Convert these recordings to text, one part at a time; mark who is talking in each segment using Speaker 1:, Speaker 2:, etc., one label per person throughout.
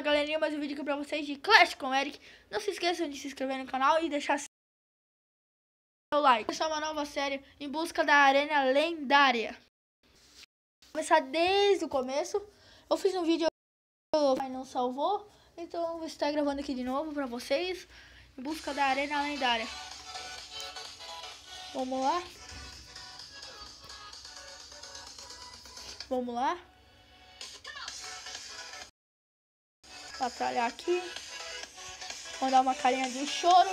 Speaker 1: galerinha, mais um vídeo aqui pra vocês de Clash com Eric. Não se esqueçam de se inscrever no canal e deixar seu like. Essa é uma nova série em busca da Arena Lendária. Vou começar desde o começo. Eu fiz um vídeo, mas não salvou, então vou estar gravando aqui de novo pra vocês. Em busca da Arena Lendária. Vamos lá. Vamos lá. Batalhar aqui. Vou dar uma carinha de choro.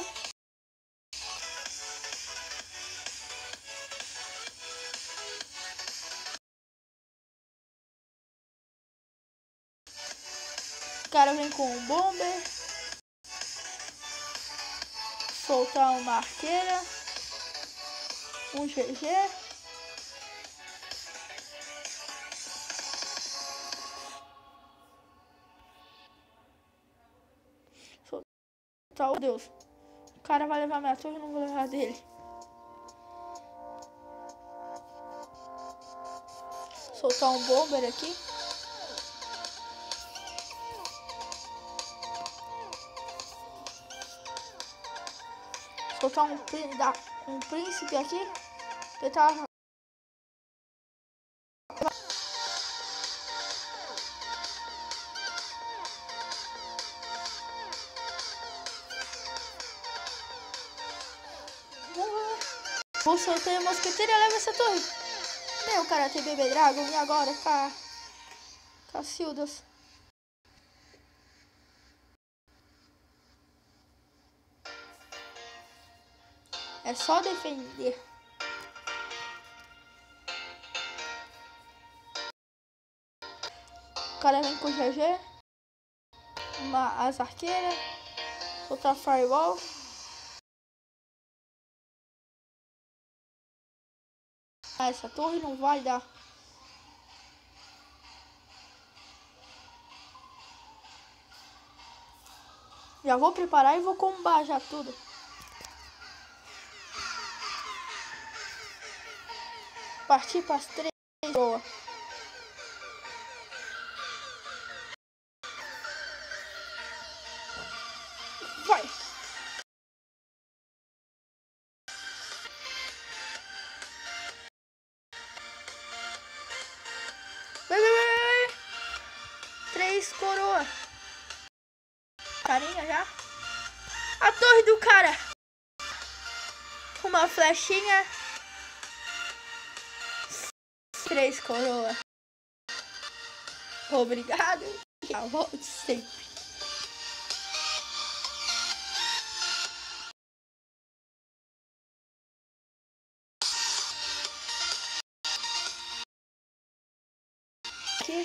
Speaker 1: O cara vem com um bomber. Soltar uma arqueira. Um GG. Oh Deus, o cara vai levar minha torre, eu não vou levar dele. Soltar um bomber aqui. Soltar um príncipe aqui. Tentar. Vou soltar a mosqueteira e leva essa torre. Meu, cara, tem bebê dragon e agora Cacildas. É só defender. O cara vem com GG. As arqueiras. Soltar Fireball. Essa torre não vai dar. Já vou preparar e vou combar já tudo. Partir para as 3. Boa. Vai. Vai. 3 coroa. Carinha já. A torre do cara. Uma flechinha. 3 coroa. Obrigado. Já volte sempre. Aqui.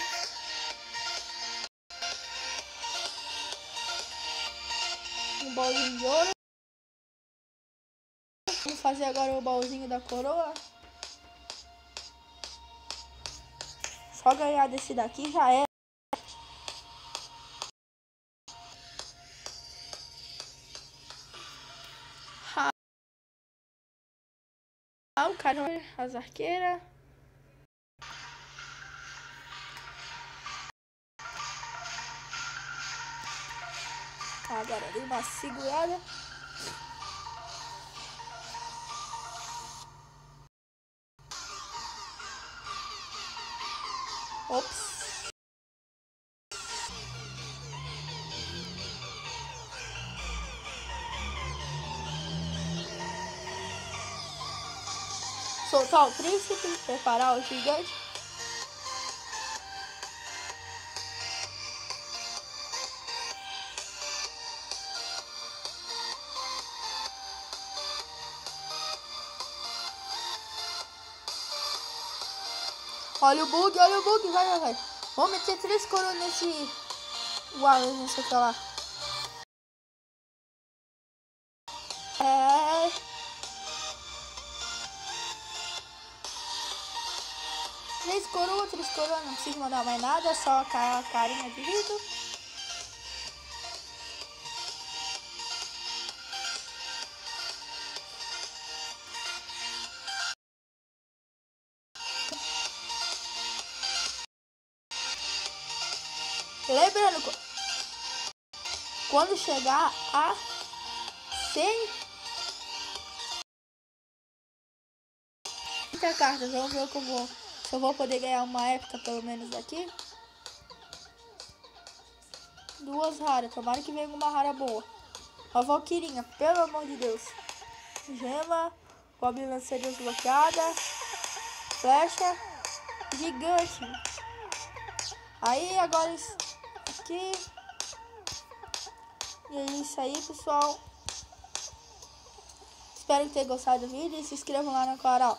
Speaker 1: Um baúzinho de ouro. Vamos fazer agora o baúzinho da coroa. Só ganhar desse daqui já é. O cara, as arqueiras. Agora dei uma segurada. Ops. Soltar o príncipe, preparar o gigante. Olha o bug, vai. Vamos meter 3 coroas nesse. Uau, nesse aqui lá. 3 coroas, não preciso mandar mais nada, só a carinha de vidro. Lembrando, Quando chegar a 100 cartas, vamos ver se eu vou poder ganhar uma épica pelo menos daqui. 2 raras, tomara que venha uma rara boa. Uma Valquirinha, pelo amor de Deus. Gema, Goblin Lanceira desbloqueada, flecha, gigante. Aí agora aqui. E é isso aí, pessoal. Espero que tenham gostado do vídeo e se inscrevam lá no canal.